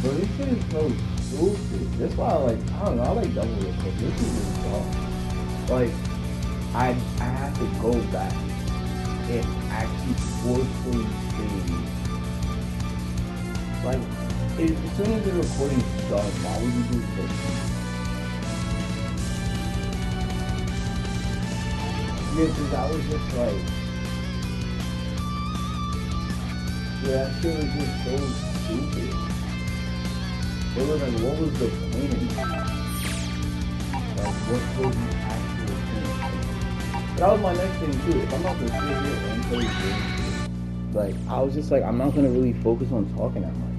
Bro, this shit is so stupid. That's why I don't know, I like double real quick. This is just dumb. Like, I have to go back and actually forcefully say, like, as soon as the recording's done, why would you do this? Yeah, because I was just like, yeah, that shit was just so stupid. It was like, what was the point of that? Like, what was the actual point? That was my next thing too. If I'm not gonna sit here and play games, like, I was just like, I'm not gonna really focus on talking that much.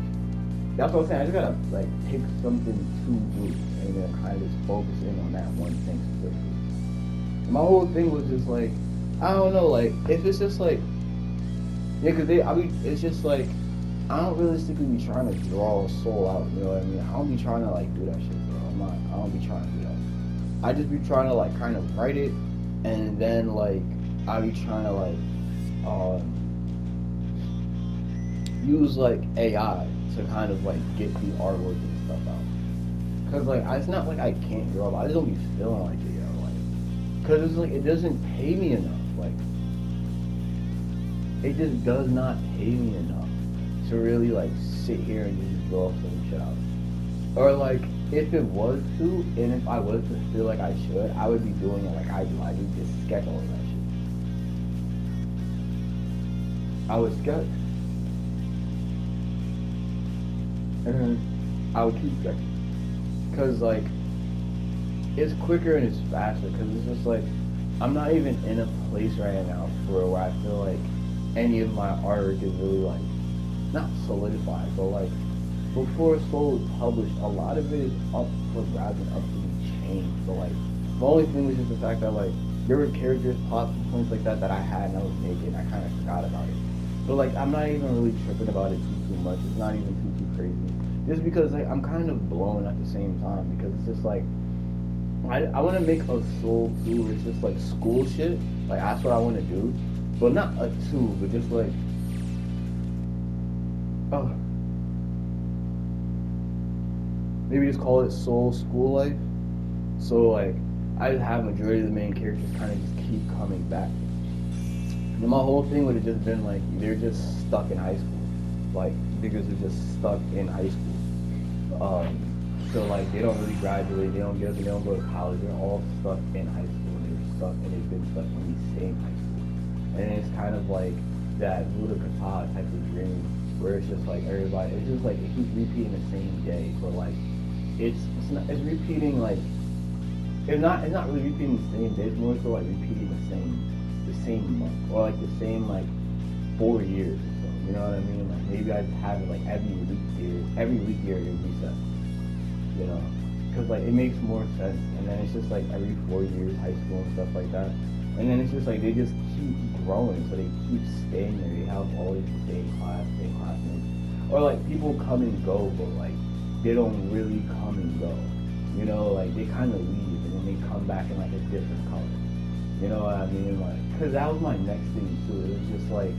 That's what I'm saying. I just gotta like pick something to do and then kind of just focus in on that one thing specifically. My whole thing was just like, I don't know, like, if it's just like, yeah, cause it's just like, I don't realistically be trying to draw a soul out, you know what I mean? I don't be trying to like do that shit, bro. I don't be trying to do that. I just be trying to like kind of write it, and then like, I be trying to like, use like AI to kind of like get the artwork and stuff out. Cause like, it's not like I can't draw, but I just don't be feeling like it, you know, like, cause it's like, it doesn't pay me enough, like, it just does not pay me enough to really like sit here and just draw some shit out. Or like, if it was to, and if I was to feel like I should, I would be doing it like I do. I do just sketch all of that shit. I would sketch. And then I would keep sketching. Cause like, it's quicker and it's faster. Cause it's just like, I'm not even in a place right now where I feel like any of my artwork is really like, not solidified, but like, before Soul was published, a lot of it is up for grabs and up to be changed. So like, the only thing was just the fact that like, there were characters, plots, and points like that I had and I was making, I kind of forgot about it. But like, I'm not even really tripping about it too much. It's not even too crazy. Just because like, I'm kind of blown at the same time, because it's just like, I want to make a Soul 2 where it's just like school shit. Like, that's what I want to do. But not a 2, but just like, oh, maybe just call it Soul School Life. So like, I just have majority of the main characters kind of just keep coming back. And my whole thing would have just been like, they're just stuck in high school. Like, niggas are just stuck in high school. So like, they don't really graduate, they don't go to college, they're all stuck in high school. They're stuck, and they've been stuck in the same high school. And it's kind of like that Buddha Kata type of dream, where it's just like everybody, it's just like, it keeps repeating the same day, but like, it's repeating like, it's not really repeating the same day, it's more so like repeating the same month, or like the same like 4 years or so, you know what I mean? Like, maybe I just have it like every leap year it resets, you know? Because like, it makes more sense, and then it's just like every 4 years, high school and stuff like that, and then it's just like, they just keep growing, so they keep staying there, they have always the same classmates, or like, people come and go, but like, they don't really come and go, you know, like, they kind of leave, and then they come back in like a different color, you know what I mean? Like, because that was my next thing too. It was just like,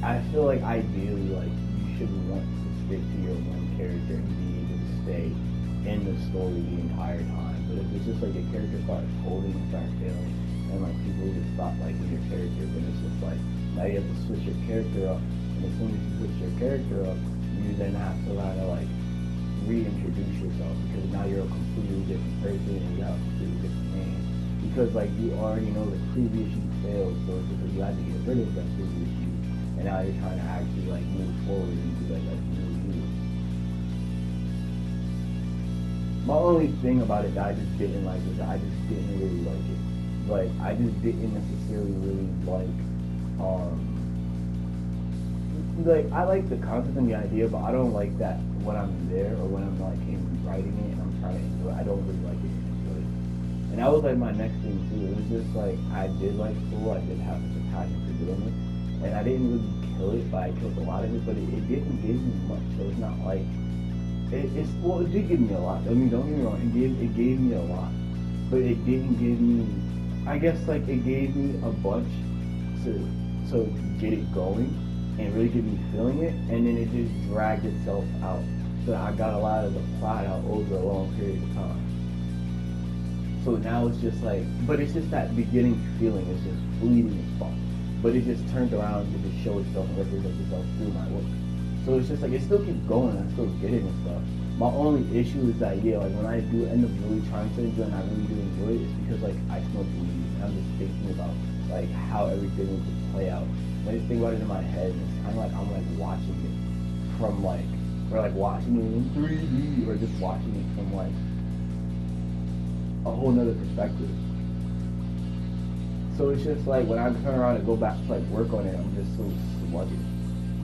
I feel like ideally, like, you should want to stick to your one character and be able to stay in the story the entire time. But if it's just like, a character starts folding and starts failing, and like, people just stop liking your character, then it's just like, now you have to switch your character up, and as soon as you switch your character up, you then have to kind of like reintroduce yourself, because now you're a completely different person and you have a completely different name, because like, you already know the previous you failed, so it's because you had to get rid of that previous you, and now you're trying to actually like move forward and do like new you. My only thing about it that I just didn't like is that I just didn't really like it. Like, I just didn't necessarily really like, like, I like the concept and the idea, but I don't like that when I'm there, or when I'm like writing it and I'm trying to enjoy it, I don't really like it and enjoy it. And that was like my next thing too. It was just like, I did like school, I did have such a passion for doing it, and I didn't really kill it, but I killed a lot of it, but it didn't give me much, so it's not like, well, it did give me a lot. I mean, don't get me wrong, it gave me a lot, but it didn't give me, I guess like, it gave me a bunch to get it going, and really get me feeling it, and then it just dragged itself out. So I got a lot of the plot out over a long period of time. So now it's just like, but it's just that beginning feeling is just fleeting as fuck. But it just turns around to just show itself and represent itself through my work. So it's just like, it still keeps going, I still get it and stuff. My only issue is that, yeah, like when I do end up really trying to enjoy and I really do enjoy it, it's because like I smoke weed and I'm just thinking about like how everything would just play out. I just think about it in my head and it's kind of like I'm like watching it from like, or like watching it in 3D or just watching it from like a whole nother perspective. So it's just like when I turn around and go back to like work on it, I'm just so sluggish.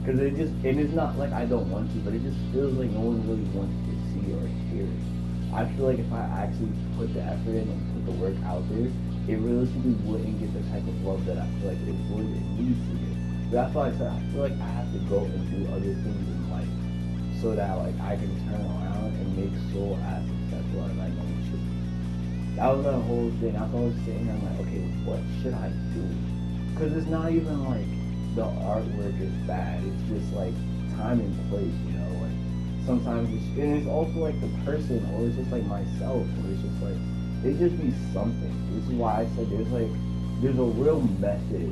Because it just, and it's not like I don't want to, but it just feels like no one really wants to see or hear it. I feel like if I actually put the effort in and put the work out there, it realistically wouldn't get the type of love that I feel like it would and needs to get. But that's why I said I feel like I have to go and do other things in life so that like I can turn around and make Soul as successful as I know it should be. That was the whole thing. I was sitting there, I'm like, okay, what should I do? Because it's not even like the artwork is bad. It's just like time and place, you know. Like sometimes, and it's also like the person, or it's just like myself, or it's just like it just be something. This is why I said there's a real method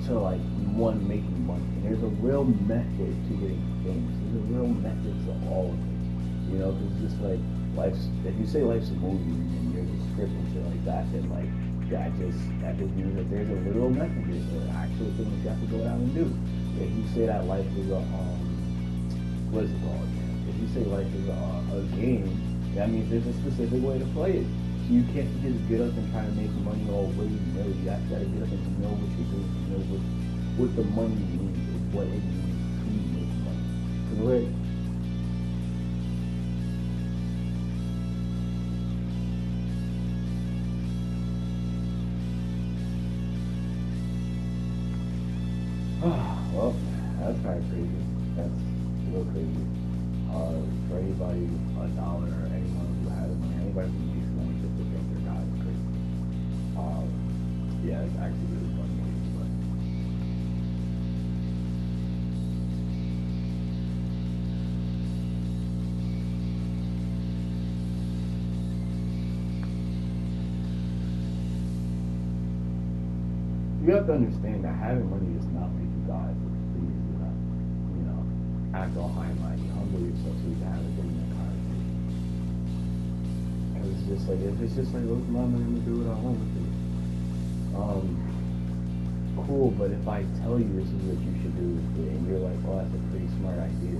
to like one making money, and there's a real method to getting famous. There's a real method to all of it, you know. Because it's just like life's. If you say life's a movie and there's a script and shit like that, then like. That just means that there's a literal method. There's an actual thing that you have to go out and do. If you say that life is a what is it called? If you say life is a game, that means there's a specific way to play it. So you can't just get up and try to make money all willy-nilly. You have to get up and know what you're doing. You know what the money means is what it means to make money. Because well, that's kind of crazy. That's a little crazy. For anybody, $1 or anyone who has money, anybody who needs money just to think their God is crazy. Yeah, it's actually really funny. But you have to understand that having money does not make you God. Please do not, you know, act all high and mighty. Humble yourself so you can have a different conversation. And it's just like, if it's just like, look, mom, I'm gonna do what I want with it. Cool, but if I tell you this is what you should do with it, and you're like, oh, that's a pretty smart idea.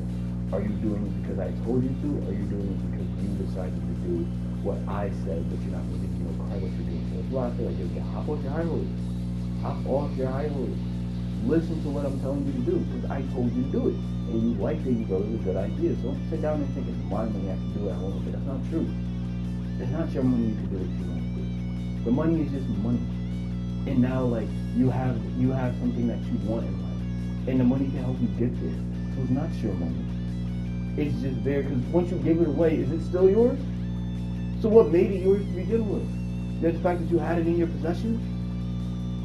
Are you doing it because I told you to, or are you doing it because you decided to do what I said, but you're not going to give me no credit what you're doing? So that's why I feel like, you hop off your high horse. Hop off your high horse. Listen to what I'm telling you to do, because I told you to do it. And you liked it, you go, it's a good idea. So don't sit down and think it's my money, I can do what I want with it. That's not true. It's not your money, you can do what you want with it. The money is just money. And now, like, you have something that you want in life. And the money can help you get there. So it's not your money. It's just there, because once you give it away, is it still yours? So what made it yours to begin with? The fact that you had it in your possession?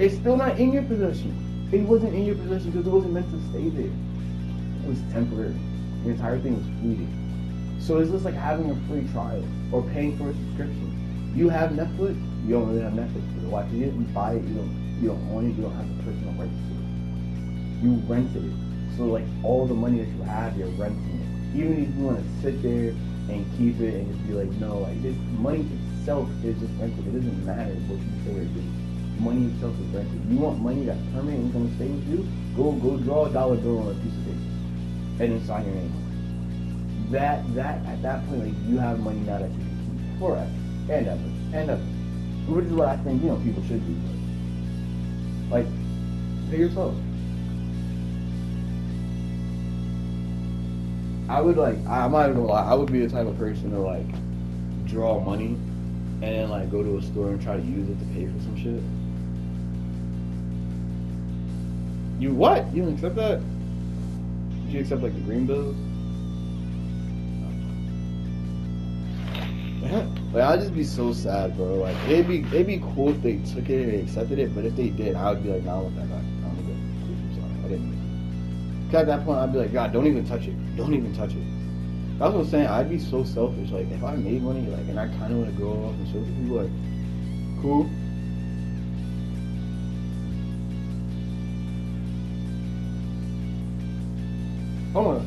It's still not in your possession. It wasn't in your possession because it wasn't meant to stay there. It was temporary. The entire thing was fleeting. So it's just like having a free trial or paying for a subscription. You have Netflix, you don't really have Netflix to watch it. You buy it, you don't own it, you don't have the personal rights to it. You rented it. So like all the money that you have, you're renting it. Even if you want to sit there and keep it and just be like, no, like this money itself is just rented. It doesn't matter what you say or do. Money itself is rented. You want money that's permanent and going to stay with you? Go draw a dollar bill on a piece of paper and then sign your name on it. That at that point, like you have money now that you can keep forever and ever. Which is what I think, people should do. But, like, pay yourself. I'm not even gonna lie, I would be the type of person to like draw money and then like go to a store and try to use it to pay for some shit. You what? You don't accept that? Did you accept like the green bills? Like I'd just be so sad, bro. Like it'd be cool if they took it and they accepted it, but if they did, I would be like, nah, I want that back. I'm good. I'm sorry, I didn't make it. Cause at that point, I'd be like, God, don't even touch it. Don't even touch it. That's what I'm saying. I'd be so selfish. Like if I made money, like, and I kind of want to go off and show people, like, cool. I wanna.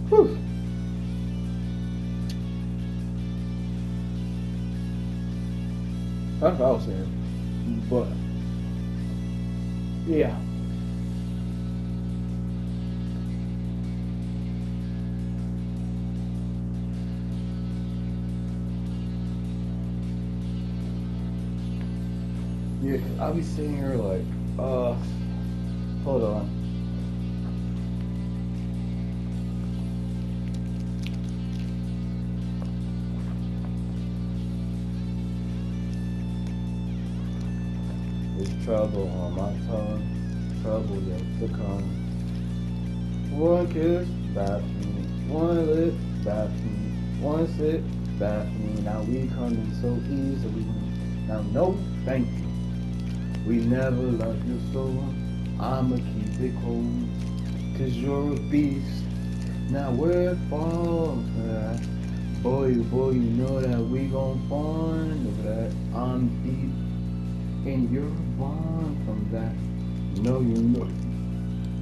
Whew. That's what I was saying. But yeah. Yeah, I'll be sitting here like, hold on. There's trouble on my tongue, trouble yet to come. One kiss, bad for me. One lip, bad for me. One sip, bad for me. Now we coming so easily. Now no, thank you. We never loved you so. I'ma keep it cold. Cause you're a beast. Now we're falling for that. Boy, you know that we gon' find that. I'm deep and you're born from that. No, you know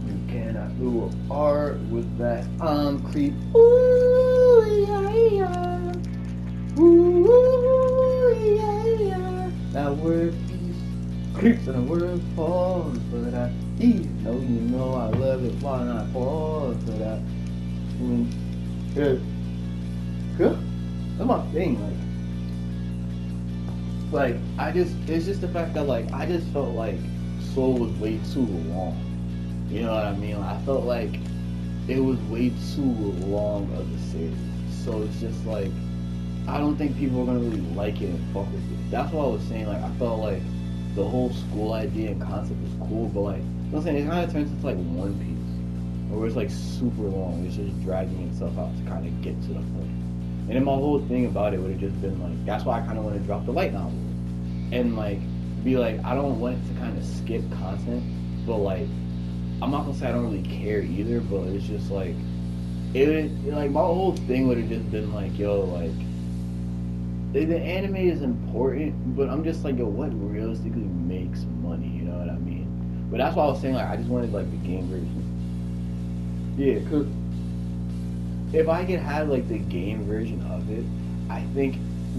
you cannot do art with that. I'm creep. Ooh, yeah, yeah. Ooh, yeah, yeah. Now we're peace. Creeps and we're falling for that. No, you know I love it. Why not fall for that? Yeah. Good. That's my thing. It's just the fact that like I just felt like Soul was way too long. You know what I mean? Like, I felt like it was way too long of the series. So it's just like I don't think people are gonna really like it and fuck with it. That's what I was saying. Like I felt like the whole school idea and concept was cool, but like you know what I'm saying, it kind of turns into like One Piece, where it's like super long. It's just dragging itself out to kind of get to the point. And then my whole thing about it would have just been like, that's why I kind of want to drop the light novel, and like be like, I don't want it to kind of skip content, but like I'm not gonna say I don't really care either, but it's just like like my whole thing would have just been like, yo, like the anime is important, but I'm just like, yo, what realistically makes money? You know what I mean? But that's why I was saying like I just wanted like the game version. Yeah, cause if I could have like the game version of it, I think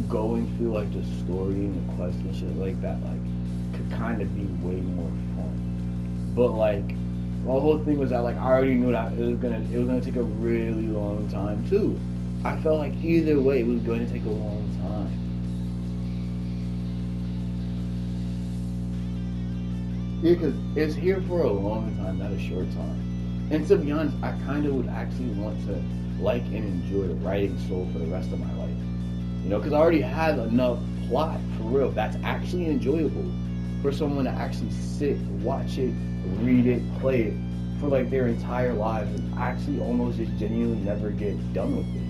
going through like the story and the quest and shit like that like could kind of be way more fun. But like my whole thing was that like I already knew that it was gonna take a really long time too. I felt like either way it was going to take a long time. Yeah, because it's here for a long time, not a short time. And to be honest, I kind of would actually want to like and enjoy writing Soul for the rest of my life. You know, because I already have enough plot for real that's actually enjoyable for someone to actually sit, watch it, read it, play it for like their entire lives and actually almost just genuinely never get done with it.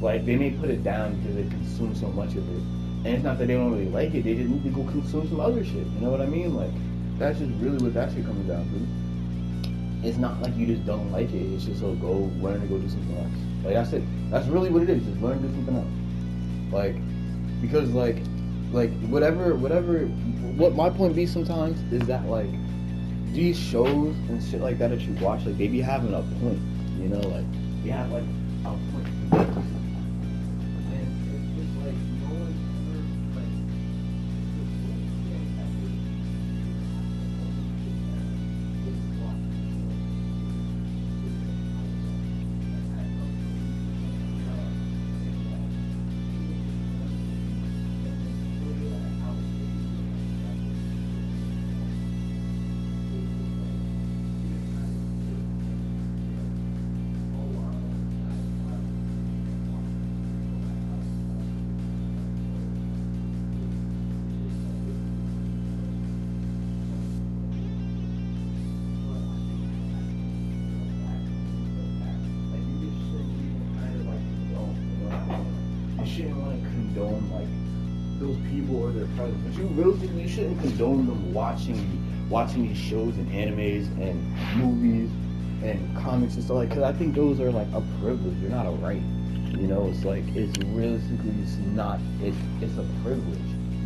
Like they may put it down because they consume so much of it. And it's not that they don't really like it, they just need to go consume some other shit. You know what I mean? Like that's just really what that shit comes down to. It's not like you just don't like it, it's just go learn to go do something else. Like that's it. That's really what it is, just learn to do something else. Like because like what my point be sometimes is that like these shows and shit like that you watch, like they be having a point, you know, like they have like a point. And it's just like no one's ever like shouldn't want to condone like those people or their presence. But you realistically, you shouldn't condone them watching these shows and animes and movies and comics and stuff like. Because I think those are like a privilege. They're not a right. You know, it's like it's realistically it's not. It's a privilege.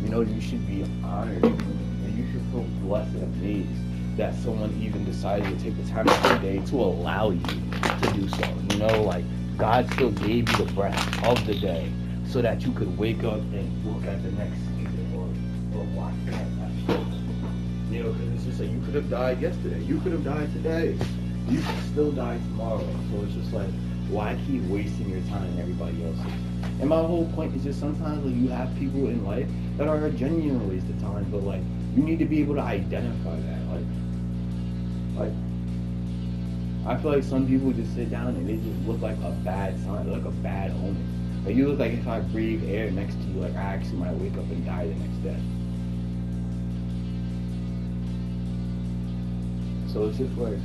You know, you should be honored and you should feel blessed and amazed that someone even decided to take the time out of the day to allow you to do so. You know, like God still gave you the breath of the day so that you could wake up and look at the next season or watch that episode. You know, because it's just like you could have died yesterday, you could have died today, you could still die tomorrow. So it's just like, why keep wasting your time and everybody else's? And my whole point is just sometimes like you have people in life that are a genuine waste of time, but like you need to be able to identify that. Like I feel like some people just sit down and they just look like a bad sign, like a bad omen. Like you look like if I breathe air next to you, like I actually might wake up and die the next day. So it's just like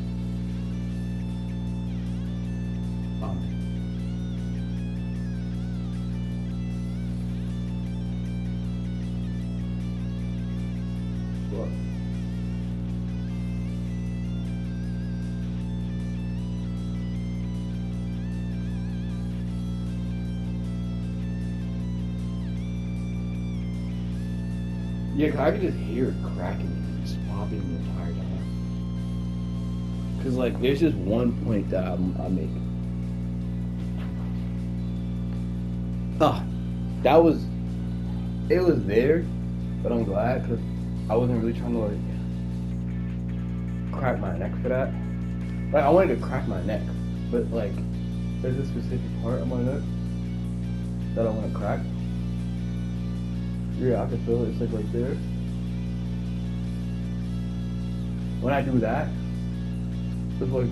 what? Yeah, 'cause I could just hear it cracking and just popping the entire time. Cause like there's just one point that I make. That was it was there, but I'm glad because I wasn't really trying to like crack my neck for that. Like I wanted to crack my neck, but like there's a specific part of my neck that I want to crack. Yeah, I can feel it. It's like right there. When I do that, it's like,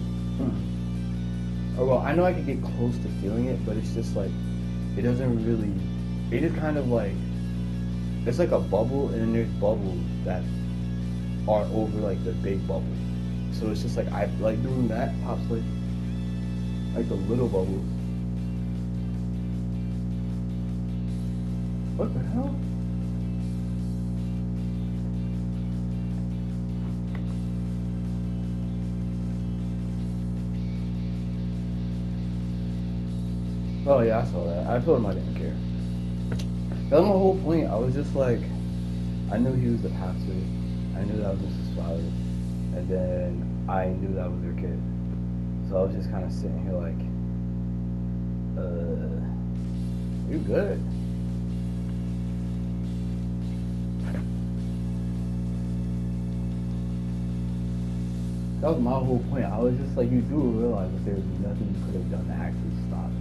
oh well, I know I can get close to feeling it, but it's just like, it doesn't really, it just kind of like, it's like a bubble, and then there's bubbles that are over like the big bubble. So it's just like, I like doing that, pops like the little bubbles. What the hell? Oh yeah, I saw that. I told him I didn't care. That was my whole point. I was just like, I knew he was the pastor. I knew that was Mrs. Father. And then I knew that was their kid. So I was just kind of sitting here like, you good. That was my whole point. I was just like, you do realize that there would be nothing you could have done to actually stop it.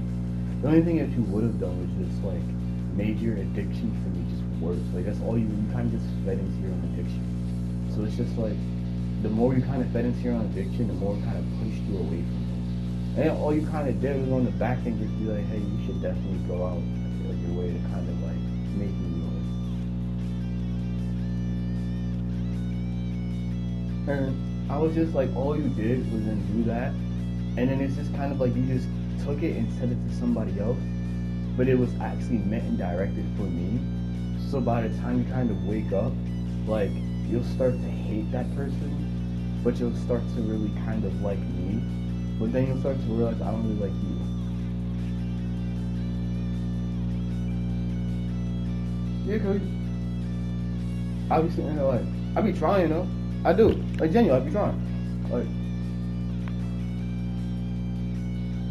The only thing that you would have done was just like made your addiction for me just worse. Like that's all you kind of just fed into your own addiction. So it's just like the more you kind of fed into your own addiction, the more it kind of pushed you away from it. And all you kind of did was on the back end just be like, hey, you should definitely go out like your way to kind of like make me noise. And I was just like, all you did was then do that, and then it's just kind of like you just took it and sent it to somebody else, but it was actually meant and directed for me. So by the time you kind of wake up, like you'll start to hate that person, but you'll start to really kind of like me, but then you'll start to realize I don't really like you. Yeah, cause I be sitting there like, I be trying though. I do. Like genuinely, I be trying. Like,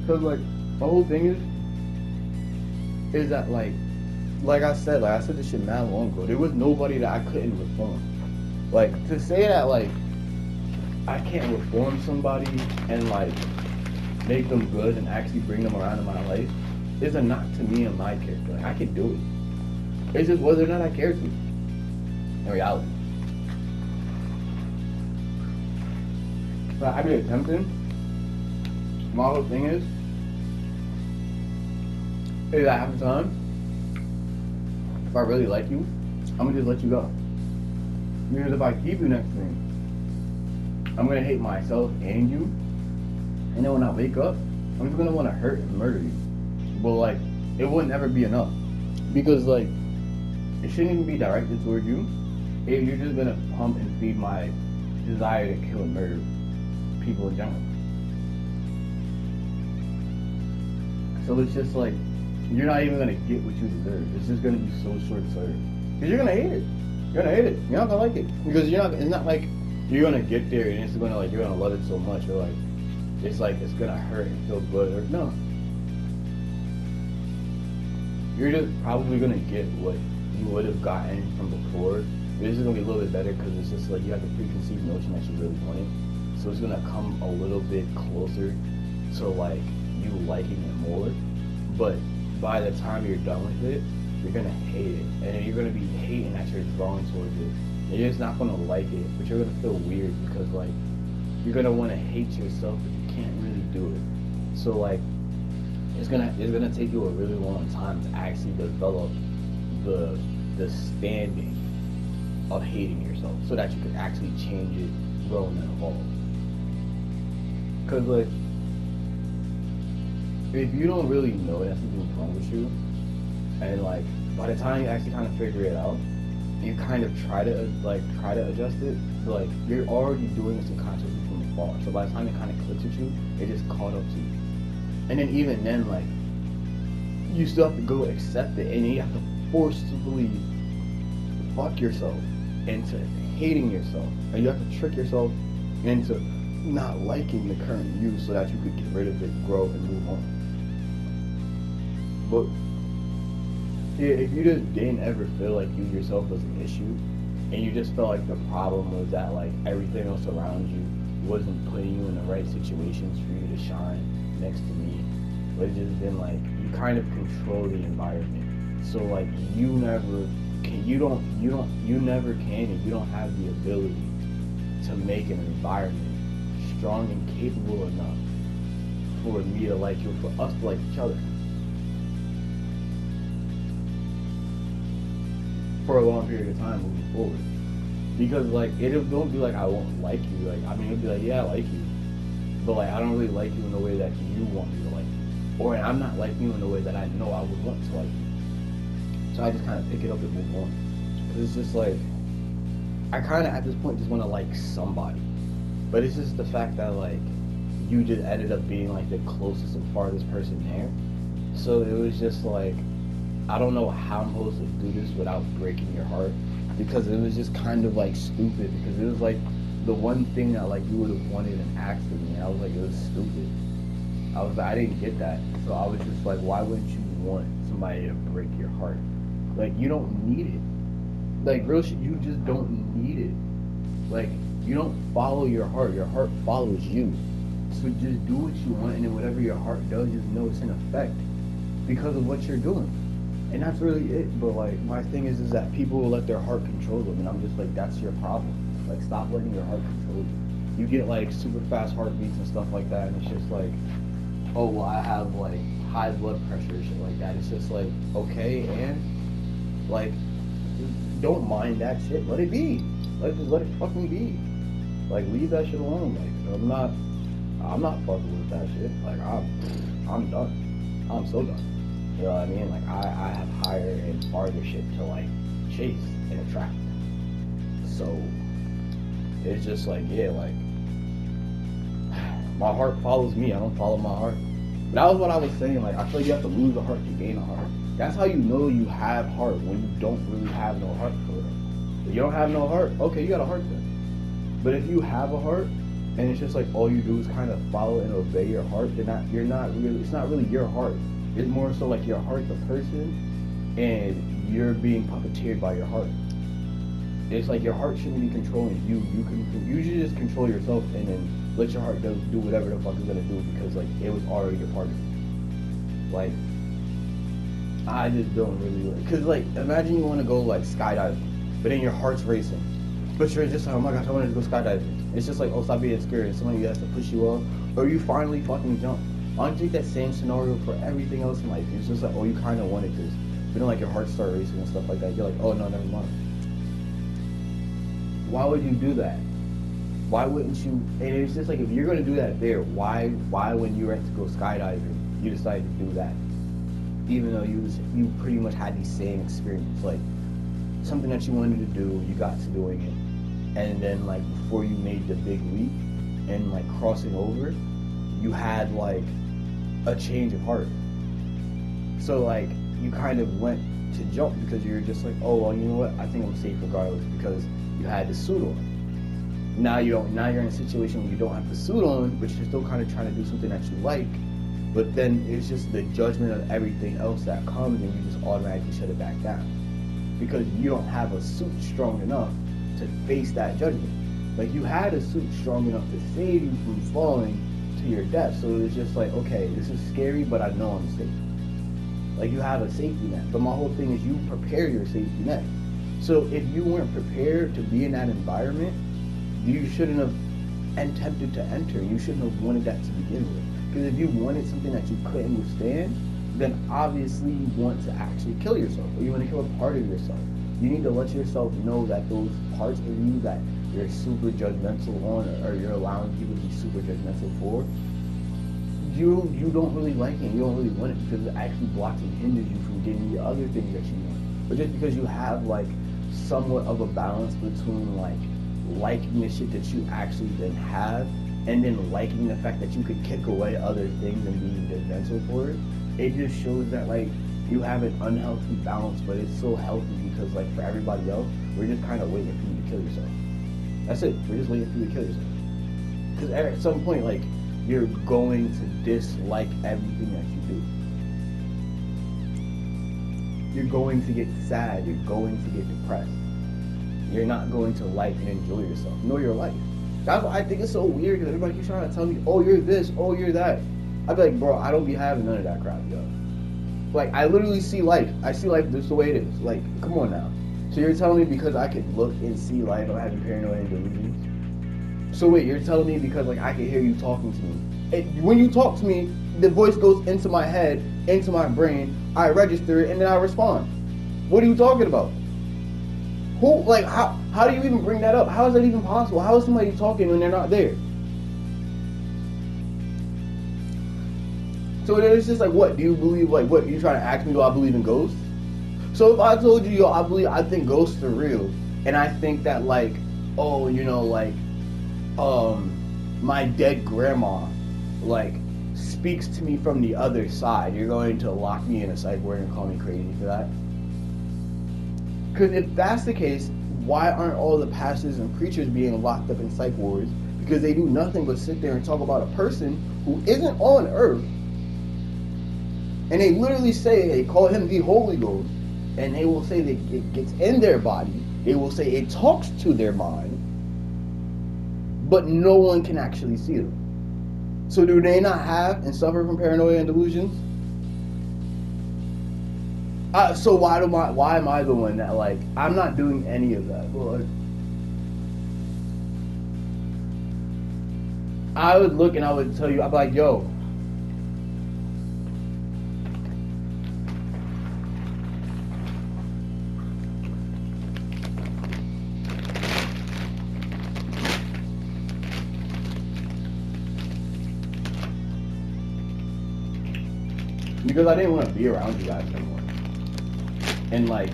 cause like my whole thing is that like I said this shit mad long ago. There was nobody that I couldn't reform. Like to say that like I can't reform somebody and like make them good and actually bring them around in my life is a knock to me and my character. Like I can do it. It's just whether or not I care to. In reality. But I be attempting. My whole thing is that half the time, if I really like you, I'm gonna just let you go. Because if I keep you next to me, I'm gonna hate myself and you. And then when I wake up, I'm just gonna want to hurt and murder you. But like, it would never be enough. Because like, it shouldn't even be directed toward you. If you're just gonna pump and feed my desire to kill and murder people in general. So it's just like you're not even gonna get what you deserve. It's just gonna be so short-sighted. Because you're gonna hate it. You're gonna hate it. You're not gonna like it. Because you're not. It's not like you're gonna get there and it's gonna like you're gonna love it so much or like it's gonna hurt and feel good or no. You're just probably gonna get what you would have gotten from before. This is gonna be a little bit better because it's just like you have the preconceived notion that you really want it. So it's gonna come a little bit closer to like you liking it more. But by the time you're done with it, you're gonna hate it. And then you're gonna be hating that you're drawn towards it. And you're just not gonna like it, but you're gonna feel weird because like you're gonna wanna hate yourself but you can't really do it. So like it's gonna take you a really long time to actually develop the standing of hating yourself so that you can actually change it, grow and evolve. Cause like if you don't really know that something's wrong with you, and like by the time you actually kind of figure it out, you kind of try to adjust it, but like you're already doing it subconsciously from afar. So by the time it kind of clicks with you, it just caught up to you. And then even then, like you still have to go accept it, and you have to forcibly fuck yourself into hating yourself, and you have to trick yourself into not liking the current you so that you could get rid of it, grow, and move on. But if you just didn't ever feel like you yourself was an issue, and you just felt like the problem was that like everything else around you wasn't putting you in the right situations for you to shine next to me, but it's just been like you kind of control the environment. So like you never can, and you don't have the ability to make an environment strong and capable enough for me to like you, for us to like each other for a long period of time moving forward. Because like it don't be like I won't like you, like I mean it'll be like yeah I like you, but like I don't really like you in the way that you want me to like you, or I'm not liking you in the way that I know I would want to like you. So I just kind of pick it up and move on. Cause it's just like I kind of at this point just want to like somebody, but it's just the fact that like you just ended up being like the closest and farthest person there. So it was just like I don't know how I'm supposed to do this without breaking your heart, because it was just kind of like stupid, because it was like the one thing that like you would have wanted and asked of me, and I was like, it was stupid. I didn't get that, so I was just like, why wouldn't you want somebody to break your heart? Like you don't need it. Like real shit, you just don't need it. Like you don't follow your heart follows you. So just do what you want, and then whatever your heart does, just know it's in effect because of what you're doing. And that's really it. But like my thing is that people will let their heart control them, and I'm just like, that's your problem. Like stop letting your heart control you. You get like super fast heartbeats and stuff like that, and it's just like, oh well, I have like high blood pressure and shit like that. It's just like, okay, and like don't mind that shit. Let it be. Just let it fucking be. Like leave that shit alone. Like I'm not fucking with that shit. Like I'm done. I'm so done. You know what I mean? Like I have higher and farther shit to like chase and attract. So it's just like, yeah, like my heart follows me. I don't follow my heart. But that was what I was saying. Like I feel like you have to lose a heart to gain a heart. That's how you know you have heart, when you don't really have no heart for it. If you don't have no heart, okay, you got a heart then. But if you have a heart and it's just like all you do is kind of follow and obey your heart, then it's not really your heart. It's more so like your heart, the person, and you're being puppeteered by your heart. It's like your heart shouldn't be controlling you. You should just control yourself and then let your heart do whatever the fuck it's gonna do, because like it was already a part of you. Like I just don't really like, cause like imagine you want to go like skydiving, but then your heart's racing, but you're just like, oh my gosh, I wanted to go skydiving. It's just like, oh, stop being scared, and somebody has to push you up, or you finally fucking jump. Why don't you take that same scenario for everything else in life? It's just like, oh, you kind of wanted this, but then like your heart starts racing and stuff like that. You're like, oh no, never mind. Why would you do that? Why wouldn't you? And it's just like, if you're gonna do that there, why when you went to go skydiving, you decided to do that, even though you pretty much had the same experience? Like something that you wanted to do, you got to doing it, and then like before you made the big leap and like crossing over, you had like a change of heart. So like you kind of went to jump because you're just like, oh well, you know what? I think I'm safe regardless because you had the suit on. Now you don't. Now you're in a situation where you don't have the suit on, but you're still kind of trying to do something that you like. But then it's just the judgment of everything else that comes, and you just automatically shut it back down because you don't have a suit strong enough to face that judgment. Like you had a suit strong enough to save you from falling to your death. So it's just like, okay, this is scary, but I know I'm safe. Like you have a safety net. But my whole thing is you prepare your safety net. So if you weren't prepared to be in that environment, you shouldn't have attempted to enter. You shouldn't have wanted that to begin with. Because if you wanted something that you couldn't withstand, then obviously you want to actually kill yourself, or you want to kill a part of yourself. You need to let yourself know that those parts of you that you're super judgmental on, or you're allowing people to be super judgmental for, you don't really like it. You don't really want it because it actually blocks and hinders you from getting the other things that you want. But just because you have like somewhat of a balance between like liking the shit that you actually then have and then liking the fact that you could kick away other things and being judgmental for it, it just shows that like you have an unhealthy balance, but it's so healthy because like for everybody else, we're just kind of waiting for you to kill yourself. That's it. We're just waiting for you to kill yourself. Because at some point, like, you're going to dislike everything that you do. You're going to get sad. You're going to get depressed. You're not going to like and enjoy yourself, nor your life. That's why I think it's so weird because everybody keeps trying to tell me, oh, you're this, oh, you're that. I'd be like, bro, I don't be having none of that crap, yo. Like, I literally see life. I see life just the way it is. Like, come on now. So you're telling me because I could look and see life, I'm having paranoia and delusions? So wait, you're telling me because like I can hear you talking to me. When you talk to me, the voice goes into my head, into my brain, I register it, and then I respond. What are you talking about? Who, like, how do you even bring that up? How is that even possible? How is somebody talking when they're not there? So it's just like, what, do you believe, like, what, you trying to ask me, do I believe in ghosts? So if I told you, yo, I think ghosts are real, and I think that, like, oh, you know, like, my dead grandma, like, speaks to me from the other side, you're going to lock me in a psych ward and call me crazy for that? Because if that's the case, why aren't all the pastors and preachers being locked up in psych wards? Because they do nothing but sit there and talk about a person who isn't on earth, and they literally say, they call him the Holy Ghost, and they will say that it gets in their body, they will say it talks to their mind, but no one can actually see them. So do they not have and suffer from paranoia and delusions? So why am I the one that, like, I'm not doing any of that? Lord. I would look and I would tell you, I'd be like, yo, because I didn't want to be around you guys anymore. And like,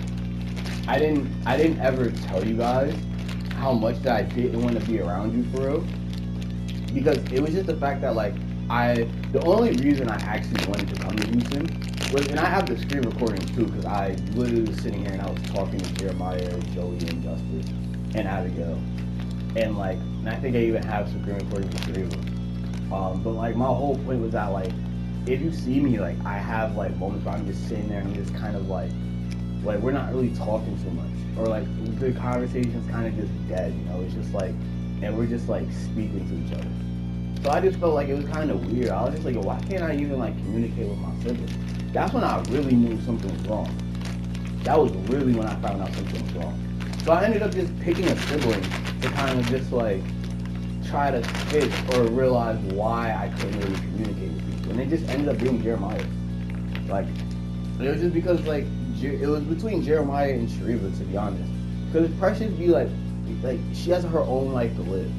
I didn't ever tell you guys how much that I didn't want to be around you for real. Because it was just the fact that like, the only reason I actually wanted to come to Houston was, and I have the screen recordings too, because I literally was sitting here and I was talking to Jeremiah, Joey, and Justice, and Abigail. And like, and I think I even have some screen recordings with 3 of them. But like, my whole point was that like, if you see me, like, I have like moments where I'm just sitting there and I'm just kind of like we're not really talking so much, or like the conversation's kind of just dead, you know, it's just like, and we're just like speaking to each other. So I just felt like it was kind of weird. I was just like, why can't I even like communicate with my siblings? That's when I really knew something was wrong. That was really when I found out something was wrong. So I ended up just picking a sibling to kind of just like try to fix or realize why I couldn't really communicate with people. And it just ended up being Jeremiah. Like, it was just because like, it was between Jeremiah and Shariva, to be honest. Because Precious be like she has her own life to live.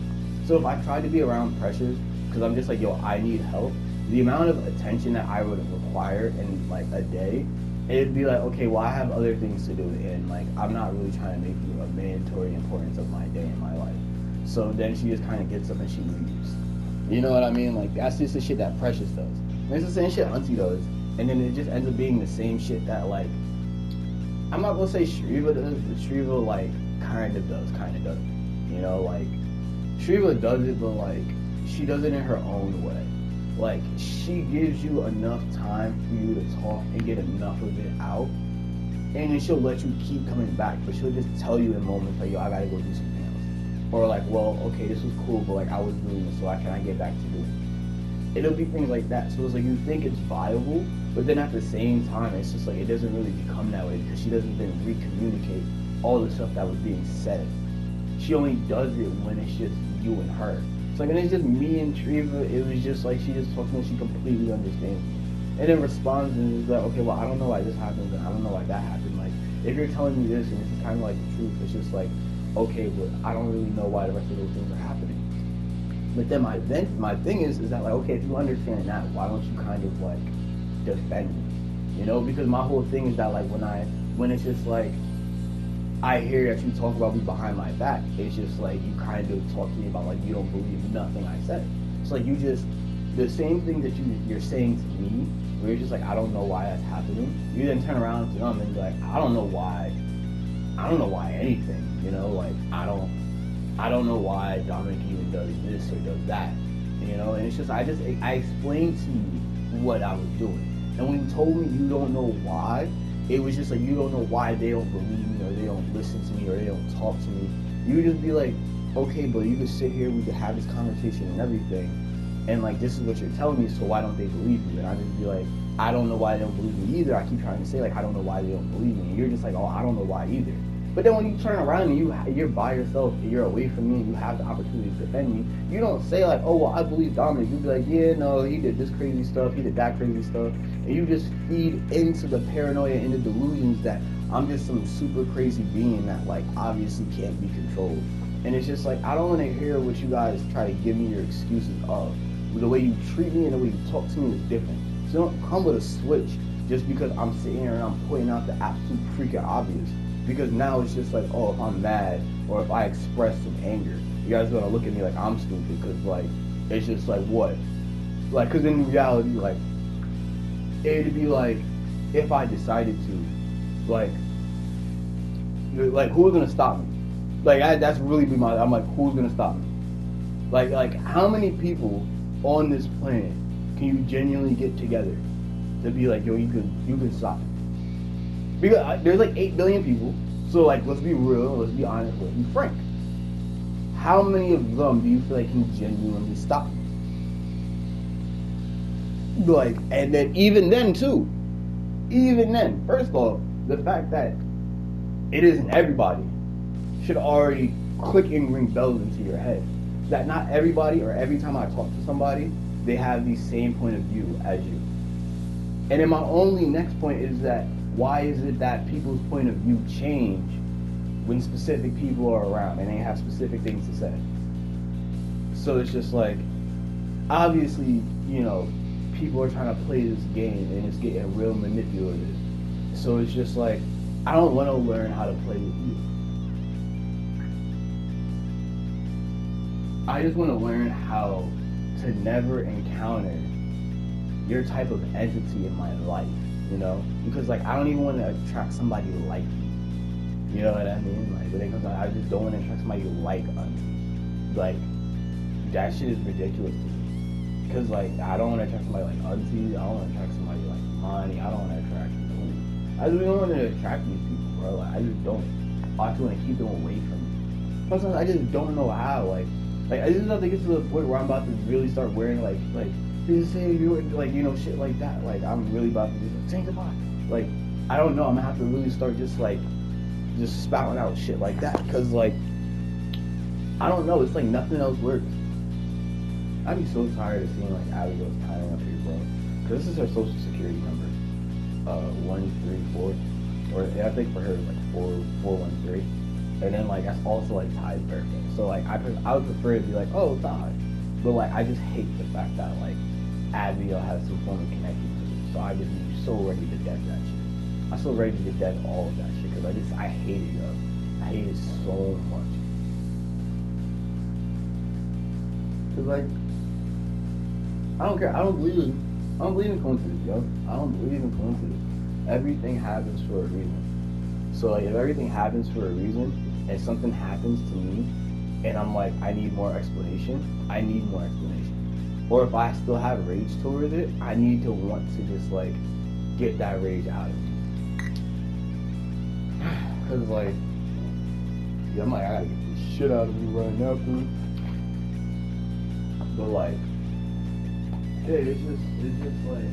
So if I tried to be around Precious, because I'm just like, yo, I need help, the amount of attention that I would require in like a day it'd be like, okay, well, I have other things to do, and like I'm not really trying to make you a mandatory importance of my day in my life. So then she just kind of gets up and she leaves. You know what I mean? Like that's just the shit that Precious does. And it's the same shit Auntie does, and then it just ends up being the same shit that like I'm not gonna say Shriva does, but Shriva like kind of doesn't. You know, like Shriva does it, but like she does it in her own way. Like she gives you enough time for you to talk and get enough of it out, and then she'll let you keep coming back. But she'll just tell you in moments like, yo, I gotta go do something else, or like, well, okay, this was cool, but like I was doing this, so can I get back to doing it? It'll be things like that. So it's like you think it's viable, but then at the same time, it's just like it doesn't really become that way because she doesn't then re-communicate all the stuff that was being said. She only does it when it's just you and her. It's like when it's just me and Treva, it was just like she just talks to me, she completely understands me. And then responds and is like, okay, well, I don't know why this happened, and I don't know why that happened. Like, if you're telling me this, and this is kind of like the truth, it's just like, okay, but I don't really know why the rest of those things are happening. But then my thing is that like, okay, if you understand that, why don't you kind of like defend me? You know, because my whole thing is that like when it's just like I hear that you talk about me behind my back, it's just like you kind of talk to me about like you don't believe nothing I said. It's like you just the same thing that you're saying to me, where you're just like, I don't know why that's happening. You then turn around to them and be like, I don't know why anything. You know, like I don't know why Dominic even does this or does that. You know, and it's just I explained to you what I was doing, and when you told me you don't know why, it was just like you don't know why they don't believe me or they don't listen to me or they don't talk to me. You would just be like, okay, but you could sit here, we could have this conversation and everything, and like this is what you're telling me, so why don't they believe you? And I just be like, I don't know why they don't believe me either. I keep trying to say like I don't know why they don't believe me, and you're just like, oh, I don't know why either. But then when you turn around and you're by yourself, and you're away from me, and you have the opportunity to defend me, you don't say like, oh, well, I believe Dominic. You be like, yeah, no, he did this crazy stuff, he did that crazy stuff, and you just feed into the paranoia and the delusions that I'm just some super crazy being that like obviously can't be controlled. And it's just like I don't want to hear what you guys try to give me your excuses of. The way you treat me and the way you talk to me is different. So don't come with a switch just because I'm sitting here and I'm pointing out the absolute freaking obvious. Because now it's just like, oh, if I'm mad or if I express some anger, you guys are gonna look at me like I'm stupid because like it's just like what, like because in reality like it'd be like if I decided to, like who's gonna stop me? Like that's really be my. I'm like, who's gonna stop me? Like how many people on this planet can you genuinely get together to be like, yo, you could stop it? Because there's like 8 billion people, so like let's be real, let's be honest, let's be frank. How many of them do you feel like can genuinely stop me? Like, and then even then, first off, the fact that it isn't everybody should already click and ring bells into your head. That not everybody, or every time I talk to somebody, they have the same point of view as you. And then my only next point is that why is it that people's point of view change when specific people are around and they have specific things to say? So it's just like, obviously, you know, people are trying to play this game and it's getting real manipulative. So it's just like, I don't want to learn how to play with you. I just want to learn how to never encounter your type of entity in my life, you know? Because like I don't even want to attract somebody like you. You know what I mean? Like when it comes to, I just don't want to attract somebody like Auntie. Like that shit is ridiculous to me. Because like I don't want to attract somebody like Auntie. I don't want to attract somebody like Monty. I don't want to attract you. I just don't want to attract these people, bro. Like I just don't. I just want to keep them away from me. Sometimes I just don't know how. Like I just have to get to the point where I'm about to really start wearing like just say you like, you know, shit like that. Like I'm really about to just like, think about it. Like I don't know. I'm gonna have to really start just spouting out shit like that. Cause like I don't know. It's like nothing else works. I'd be so tired of seeing like Abigail's tying up here, bro. Cause this is her social security number, 134, or I think for her it's like 413. And then like that's also like Ty's birthday. So like I would prefer it to be like, oh, Ty. But like I just hate the fact that like Abigail has some form of connection to me. So I just be so ready to death that shit. I still ready to get dead all of that shit because I hate it, yo. I hate it so much. Cause like I don't care. I don't believe in coincidence, yo. I don't believe in coincidence. Everything happens for a reason. So like if everything happens for a reason and something happens to me and I'm like I need more explanation, I need more explanation. Or if I still have rage towards it, I need to want to just like get that rage out of me. Cause like yeah, I'm like I gotta get this shit out of me right now, dude. But like yeah, it's just like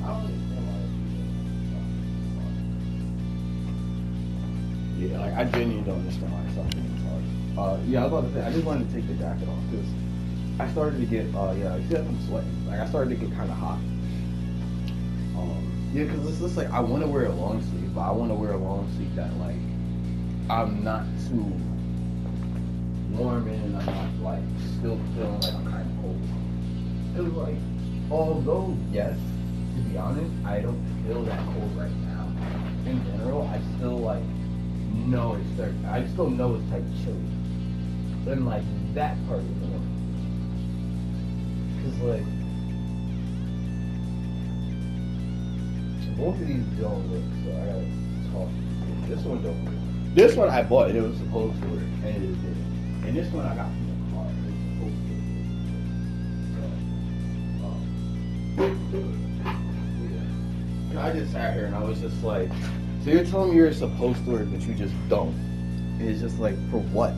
I don't understand why. Yeah, like I genuinely don't understand why something is hard. Yeah, I was about to say I just wanted to take the jacket off because I started to get yeah, I feel like I'm sweating. Like I started to get kind of hot. Yeah, because it's just like I want to wear a long sleeve, but I want to wear a long sleeve that like I'm not too warm in and I'm not like still feeling like I'm kind of cold. Cause like although yes, to be honest, I don't feel that cold right now. In general, I still like know it's like I still know it's type chilly. And like that part is annoying. Cause like both of these don't work, so I gotta talk. This one don't work. This one I bought and it was supposed to work, and it didn't. And this one I got from the car. It was supposed to work. So, yeah. And I just sat here and I was just like, so you're telling me you're supposed to work, but you just don't. And it's just like, for what?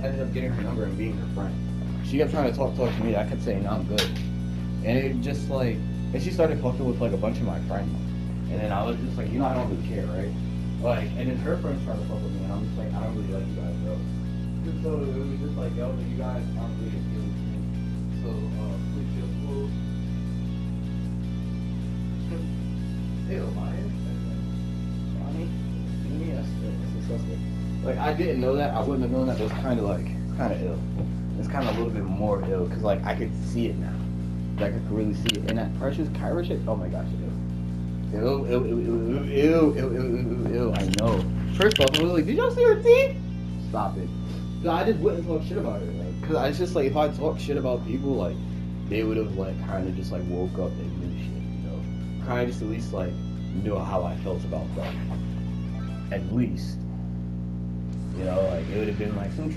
ended up getting her number and being her friend. She kept trying to talk to me. I kept saying, no, I'm good. And it just like, and she started fucking with like a bunch of my friends. And then I was just like, I don't really care, right? Like, and then her friends tried to fuck with me, and I'm just like, I don't really like you guys, bro. So it was just like, yo, you guys aren't really appealing to me. So, please feel cool. Ew, Maya. Johnny? That's disgusting. Like, I didn't know that. I wouldn't have known that. It was kind of ill. It's kind of a little bit more ill, because, like, I could see it now. Like, I could really see it. And that precious Kyra shit, oh my gosh, ew. Ew, I know. First off, I was like, did y'all see her teeth? Stop it. I just wouldn't talk shit about her, like, cause I just like, if I talk shit about people, like, they would have like kind of just like woke up and knew shit, kind of just at least like knew how I felt about them, at least, like it would have been like some